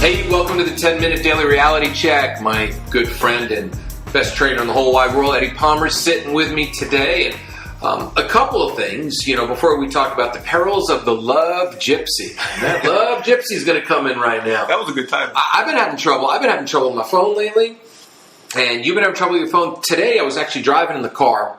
Hey, welcome to the 10-Minute Daily Reality Check. My good friend and best trainer in the whole wide world, Eddie Palmer, is sitting with me today. And a couple of things, before we talk about the perils of the love gypsy. That love gypsy is going to come in right now. That was a good title. I've been having trouble. With my phone lately, and you've been having trouble with your phone. Today, I was actually driving in the car,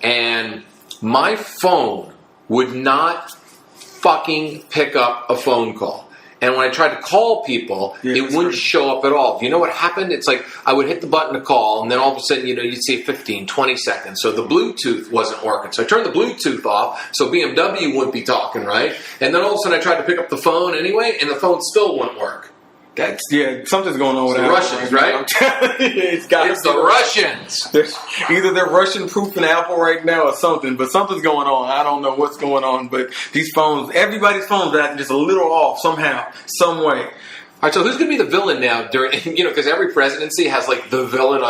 and my phone would not fucking pick up a phone call. And when I tried to call people, it wouldn't show up at all. Do you know what happened? It's like I would hit the button to call, and then all of a sudden, you'd see 15, 20 seconds. So the Bluetooth wasn't working. So I turned the Bluetooth off, so BMW wouldn't be talking, right? And then all of a sudden, I tried to pick up the phone anyway, and the phone still wouldn't work. Something's going on with the Russians, right? I'm telling you, it's the Russians. Either they're Russian-proofing Apple right now or something, but something's going on. I don't know what's going on, but these phones, everybody's phones are acting just a little off somehow, some way. All right, so who's going to be the villain now during, because every presidency has like the villain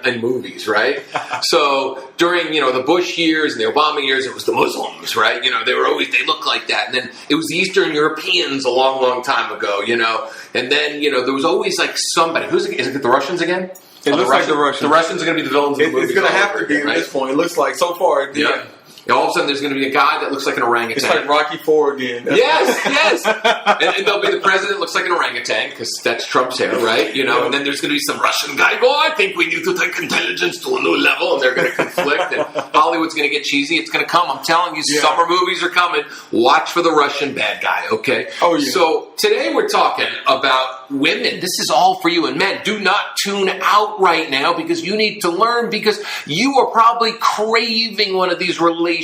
in movies, right? So during, the Bush years and the Obama years, it was the Muslims, right? They looked like that. And then it was the Eastern Europeans a long, long time ago, And then, there was always like somebody. Is it the Russians again? It looks like the Russians. The Russians are going to be the villains of the movies. It's going to have to be at this point. It looks like so far. Yeah. All of a sudden, there's going to be a guy that looks like an orangutan. It's like Rocky IV again. Yes. and there'll be the president that looks like an orangutan, because that's Trump's hair, right? And then there's going to be some Russian guy, I think we need to take intelligence to a new level, and they're going to conflict, and Hollywood's going to get cheesy. It's going to come. I'm telling you, summer movies are coming. Watch for the Russian bad guy, okay? Oh, yeah. So today we're talking about women. This is all for you. And men, do not tune out right now, because you need to learn, because you are probably craving one of these relationship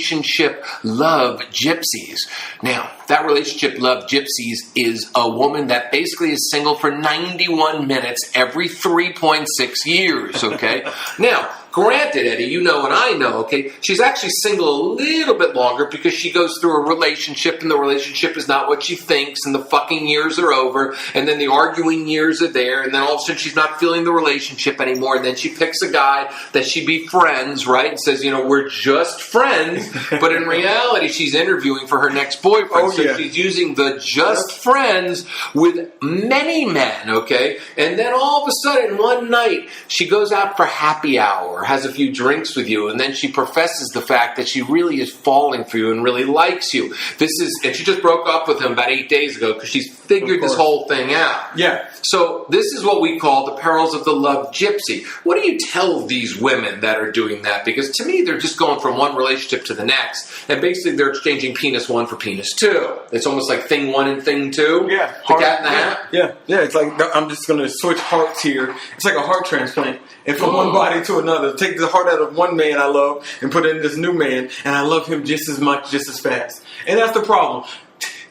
love gypsies. Now, that relationship love gypsies is a woman that basically is single for 91 minutes every 3.6 years, okay? Now, granted, Eddie, and I know, okay, she's actually single a little bit longer because she goes through a relationship and the relationship is not what she thinks and the fucking years are over and then the arguing years are there and then all of a sudden she's not feeling the relationship anymore and then she picks a guy that she befriends, right, and says, we're just friends, but in reality she's interviewing for her next boyfriend, she's using the just friends with many men, okay, and then all of a sudden one night she goes out for happy hour, has a few drinks with you, and then she professes the fact that she really is falling for you and really likes you. And she just broke up with him about 8 days ago because she's figured this whole thing out. Yeah. So this is what we call the perils of the love gypsy. What do you tell these women that are doing that? Because to me, they're just going from one relationship to the next, and basically they're exchanging penis one for penis two. It's almost like thing one and thing two. Yeah. The cat in the hat. Yeah. It's like I'm just going to switch hearts here. It's like a heart transplant. And from one body to another, take the heart out of one man I love and put it in this new man, and I love him just as much, just as fast. And that's the problem.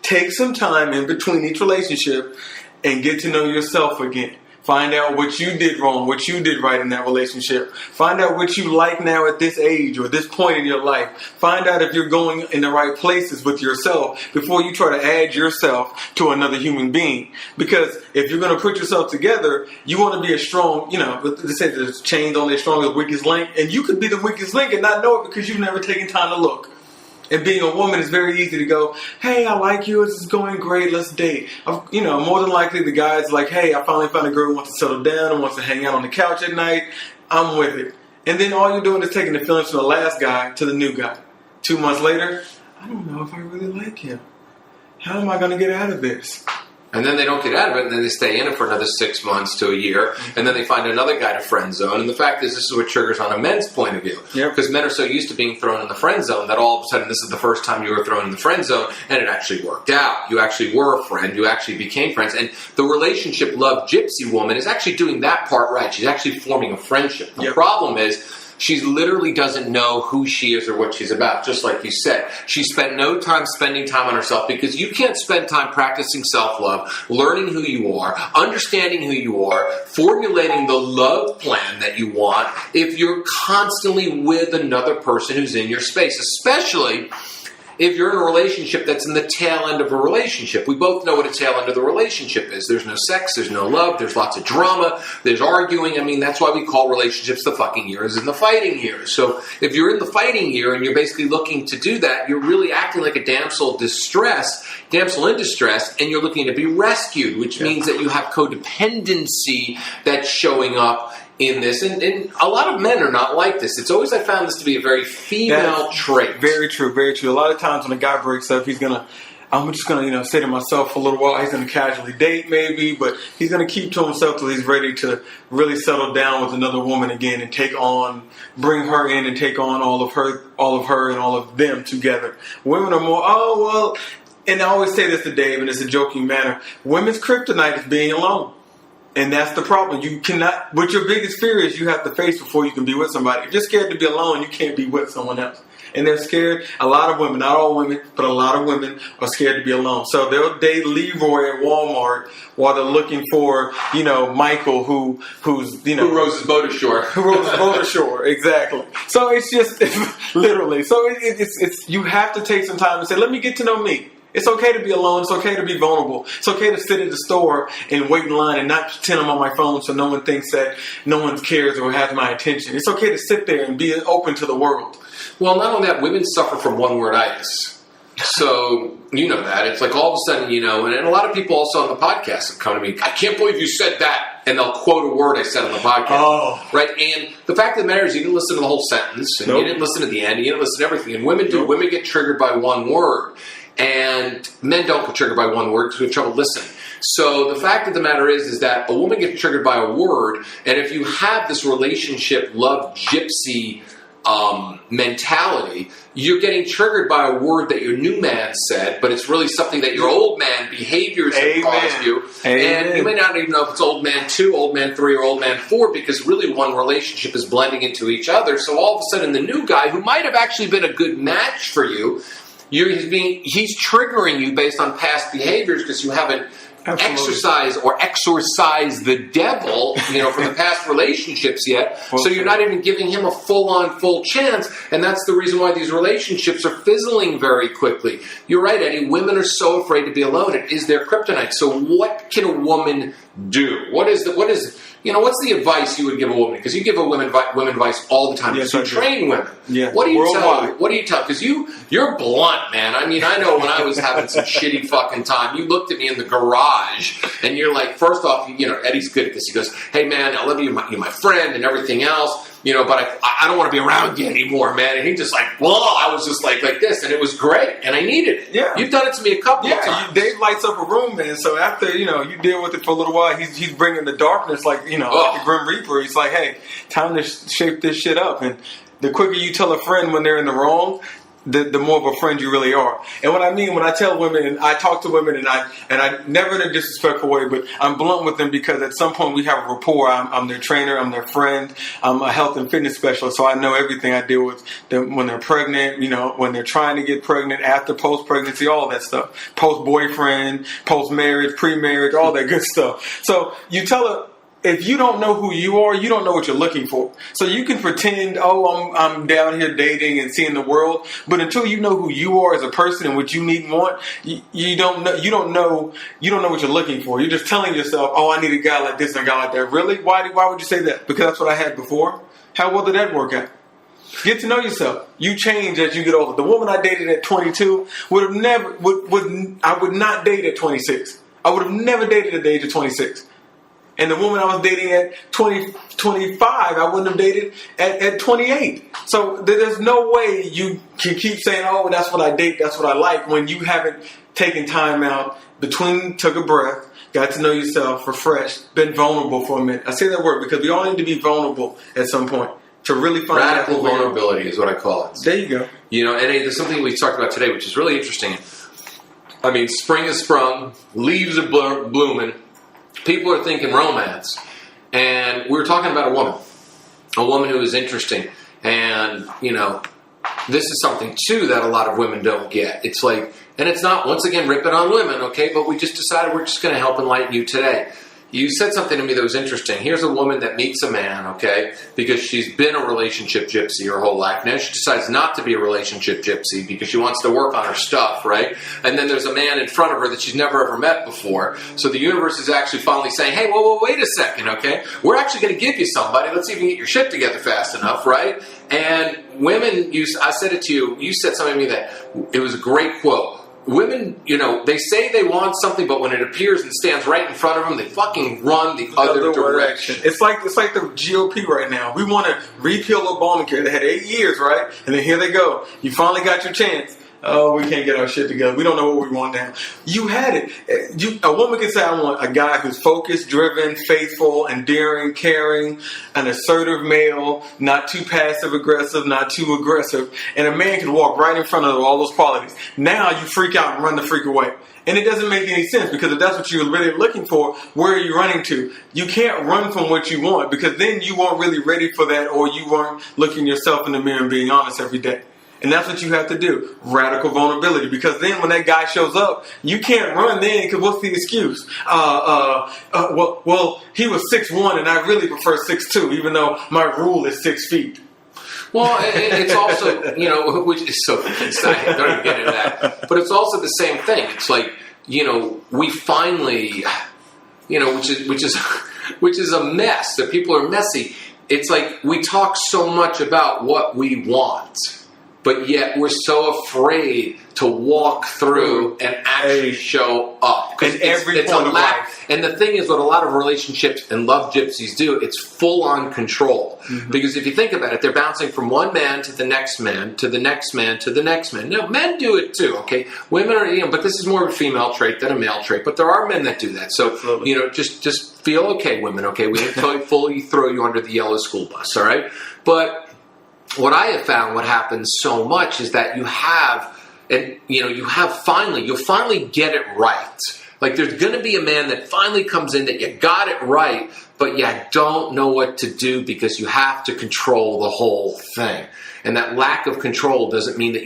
Take some time in between each relationship and get to know yourself again. Find out what you did wrong, what you did right in that relationship. Find out what you like now at this age or this point in your life. Find out if you're going in the right places with yourself before you try to add yourself to another human being. Because if you're going to put yourself together, you want to be a strong, they say there's chains on their strongest, weakest link. And you could be the weakest link and not know it because you've never taken time to look. And being a woman, it's very easy to go, hey, I like you, this is going great, let's date. More than likely the guy's like, hey, I finally found a girl who wants to settle down and wants to hang out on the couch at night. I'm with it. And then all you're doing is taking the feelings from the last guy to the new guy. 2 months later, I don't know if I really like him. How am I going to get out of this? And then they don't get out of it, and then they stay in it for another 6 months to a year, and then they find another guy to friend zone. And the fact is, this is what triggers on a men's point of view. Because men are so used to being thrown in the friend zone that all of a sudden this is the first time you were thrown in the friend zone, and it actually worked out. You actually were a friend. You actually became friends. And the relationship love gypsy woman is actually doing that part right. She's actually forming a friendship. The problem is, she literally doesn't know who she is or what she's about, just like you said. She spent no time spending time on herself because you can't spend time practicing self-love, learning who you are, understanding who you are, formulating the love plan that you want if you're constantly with another person who's in your space, especially if you're in a relationship that's in the tail end of a relationship. We both know what a tail end of the relationship is. There's no sex, there's no love, there's lots of drama, there's arguing. I mean, that's why we call relationships the fucking years and the fighting years. So if you're in the fighting year and you're basically looking to do that, you're really acting like a damsel in distress, and you're looking to be rescued, which means that you have codependency that's showing up in this, and a lot of men are not like this. It's always, I found this to be a very female trait. Very true, very true. A lot of times when a guy breaks up, I'm just gonna, say to myself for a little while, he's gonna casually date maybe, but he's gonna keep to himself till he's ready to really settle down with another woman again and bring her in and take on all of her and all of them together. Women are more, and I always say this to Dave, and it's a joking manner, women's kryptonite is being alone. And that's the problem. You cannot, what your biggest fear is you have to face before you can be with somebody. If you're scared to be alone, you can't be with someone else. And they're scared. A lot of women, not all women, but a lot of women are scared to be alone. So they'll date Leroy at Walmart while they're looking for, Michael who's who rows his boat ashore. Who rows his boat ashore, exactly. So it's literally. So it's you have to take some time and say, let me get to know me. It's okay to be alone. It's okay to be vulnerable. It's okay to sit at the store and wait in line and not pretend I'm on my phone so no one thinks that no one cares or has my attention. It's okay to sit there and be open to the world. Well, not only that, women suffer from one-worditis. So, you know that. It's like all of a sudden, and a lot of people also on the podcast have come to me, I can't believe you said that. And they'll quote a word I said on the podcast. Oh. Right? And the fact of the matter is you didn't listen to the whole sentence. And you didn't listen to the end. You didn't listen to everything. And women do. Nope. Women get triggered by one word. And men don't get triggered by one word because we have trouble listening. So the fact of the matter is that a woman gets triggered by a word, and if you have this relationship love gypsy mentality, you're getting triggered by a word that your new man said, but it's really something that your old man behaviors have caused you. Amen. And you may not even know if it's old man 2, old man 3, or old man 4, because really one relationship is blending into each other. So all of a sudden the new guy, who might have actually been a good match for you, he's triggering you based on past behaviors because you haven't exercised the devil, from the past relationships yet. So you're not even giving him a full chance, and that's the reason why these relationships are fizzling very quickly. You're right, Eddie. Women are so afraid to be alone. It is their kryptonite. So what can a woman do? What's the advice you would give a woman? Because you give a women advice all the time. Yes, you train women. Yeah. What do you tell? What do you tell? Because you're blunt, man. I mean, I know when I was having some shitty fucking time, you looked at me in the garage and you're like, first off, Eddie's good at this. He goes, "Hey, man, I love you. You're my friend and everything else. But I don't want to be around you anymore, man." And he just like, whoa, I was just like this, and it was great, and I needed it. Yeah. You've done it to me a couple of times. Dave lights up a room, man. So after, you deal with it for a little while, he's bringing the darkness like the Grim Reaper. He's like, hey, time to shape this shit up. And the quicker you tell a friend when they're in the wrong, the more of a friend you really are. And what I mean when I tell women, and I talk to women, and I never in a disrespectful way, but I'm blunt with them because at some point we have a rapport. I'm their trainer, I'm their friend, I'm a health and fitness specialist, so I know everything. I deal with them when they're pregnant, when they're trying to get pregnant, after, post-pregnancy, all that stuff. Post-boyfriend, post-marriage, pre-marriage, all that good stuff. So you tell her, if you don't know who you are, you don't know what you're looking for. So you can pretend, I'm down here dating and seeing the world, but until you know who you are as a person and what you need and want, you don't know what you're looking for. You're just telling yourself, I need a guy like this and a guy like that. Really? Why would you say that? Because that's what I had before. How well did that work out? Get to know yourself. You change as you get older. The woman I dated at 22 would not date at 26. I would have never dated at the age of 26. And the woman I was dating at 25, I wouldn't have dated at 28. So there's no way you can keep saying, that's what I date, that's what I like, when you haven't taken time out took a breath, got to know yourself, refreshed, been vulnerable for a minute. I say that word because we all need to be vulnerable at some point to really find out. Radical vulnerability is what I call it. There you go. And there's something we talked about today, which is really interesting. I mean, spring has sprung, leaves are blooming. People are thinking romance, and we were talking about a woman who is interesting, and this is something too that a lot of women don't get. It's like, and it's not once again ripping on women, okay? But we just decided we're just going to help enlighten you today. you said something to me that was interesting. Here's a woman that meets a man, okay, because she's been a relationship gypsy her whole life. Now she decides not to be a relationship gypsy because she wants to work on her stuff, right? And then there's a man in front of her that she's never ever met before. So the universe is actually finally saying, hey, whoa, wait a second, okay? We're actually going to give you somebody. Let's see if you can get your shit together fast enough, right? And women, I said it to you, you said something to me that it was a great quote. Women, they say they want something, but when it appears and stands right in front of them, they fucking run the other direction. It's like the GOP right now. We want to repeal Obamacare. They had 8 years, right? And then here they go. You finally got your chance. Oh, we can't get our shit together. We don't know what we want now. You had it. A woman can say, I want a guy who's focused, driven, faithful, endearing, caring, an assertive male, not too passive-aggressive, not too aggressive. And a man can walk right in front of all those qualities. Now you freak out and run the freak away. And it doesn't make any sense because if that's what you're really looking for, where are you running to? You can't run from what you want because then you weren't really ready for that or you weren't looking yourself in the mirror and being honest every day. And that's what you have to do. Radical vulnerability. Because then when that guy shows up, you can't run then because what's the excuse? Well, he was 6'1" and I really prefer 6'2", even though my rule is 6 feet. Well, it's also, which is so exciting. Don't even get into that. But it's also the same thing. It's like, we finally, which is a mess. That people are messy. It's like we talk so much about what we want. But yet we're so afraid to walk through and actually show up. And it's a life. And the thing is, what a lot of relationships and love gypsies do, it's full-on control. Mm-hmm. Because if you think about it, they're bouncing from one man to the next man, to the next man, to the next man. No, men do it too, okay? Women are, but this is more of a female trait than a male trait. But there are men that do that. So, absolutely. Just feel okay, women, okay? We didn't fully throw you under the yellow school bus, all right? But what I have found, what happens so much is that you'll finally get it right. Like there's going to be a man that finally comes in that you got it right, but you don't know what to do because you have to control the whole thing. And that lack of control doesn't mean that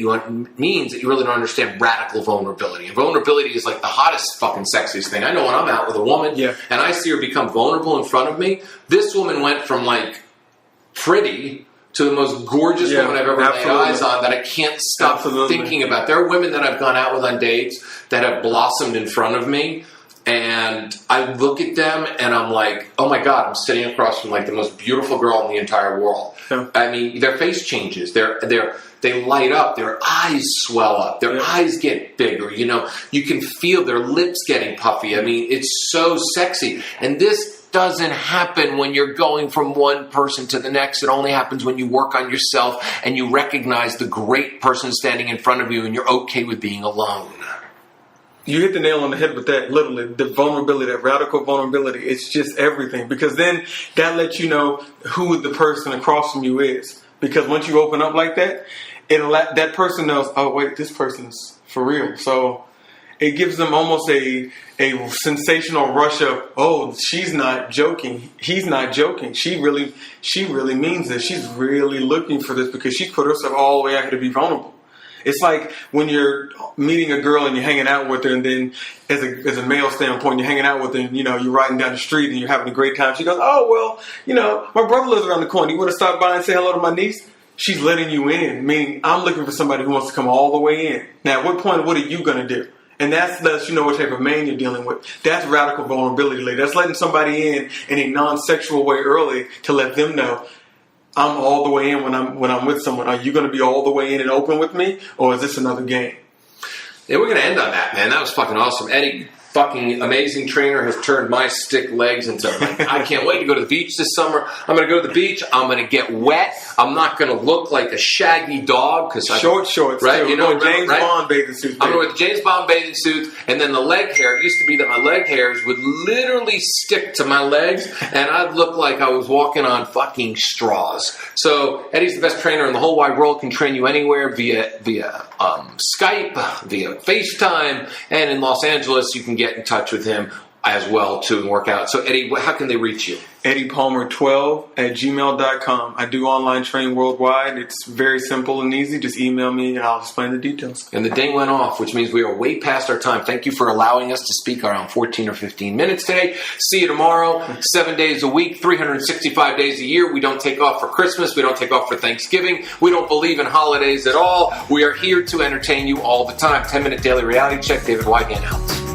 means that you really don't understand radical vulnerability. And vulnerability is like the hottest fucking sexiest thing. I know when I'm out with a woman and I see her become vulnerable in front of me, this woman went from like pretty to the most gorgeous woman I've ever laid eyes on that I can't stop thinking about. There are women that I've gone out with on dates that have blossomed in front of me, and I look at them and I'm like, oh my God, I'm sitting across from like the most beautiful girl in the entire world. Yeah. I mean, their face changes. They light up. Their eyes swell up. Their eyes get bigger. You can feel their lips getting puffy. I mean, it's so sexy. And this doesn't happen when you're going from one person to the next. It only happens when you work on yourself and you recognize the great person standing in front of you and you're okay with being alone. You hit the nail on the head with that, literally. The vulnerability, that radical vulnerability, it's just everything. Because then that lets you know who the person across from you is. Because once you open up like that, that person knows, oh, wait, this person's for real. So it gives them almost a sensational rush of, oh, she's not joking. He's not joking. She really means this. She's really looking for this because she put herself all the way out here to be vulnerable. It's like when you're meeting a girl and you're hanging out with her, and then as a male standpoint, you're hanging out with her and, you're riding down the street and you're having a great time. She goes, oh, well, my brother lives around the corner. You want to stop by and say hello to my niece? She's letting you in, meaning I'm looking for somebody who wants to come all the way in. Now, at what point, what are you going to do? And that lets you know what type of man you're dealing with. That's radical vulnerability, lady. That's letting somebody in a non-sexual way early to let them know I'm all the way in when I'm with someone. Are you going to be all the way in and open with me, or is this another game? Yeah, we're going to end on that, man. That was fucking awesome. Eddie, fucking amazing trainer, has turned my stick legs into, I can't wait to go to the beach this summer. I'm going to go to the beach. I'm going to get wet. I'm not going to look like a shaggy dog. Short shorts, right? Too. James Bond bathing suits. I'm going to wear the James Bond bathing suits, and then the leg hair. It used to be that my leg hairs would literally stick to my legs, and I'd look like I was walking on fucking straws. So Eddie's the best trainer in the whole wide world. Can train you anywhere via Skype, via FaceTime, and in Los Angeles you can get in touch with him as well too and work out. So Eddie, how can they reach you? EddiePalmer12@gmail.com. I do online training worldwide. It's very simple and easy. Just email me and I'll explain the details. And the ding went off, which means we are way past our time. Thank you for allowing us to speak around 14 or 15 minutes today. See you tomorrow, 7 days a week, 365 days a year. We don't take off for Christmas. We don't take off for Thanksgiving. We don't believe in holidays at all. We are here to entertain you all the time. 10-minute daily reality check. David Wygan out.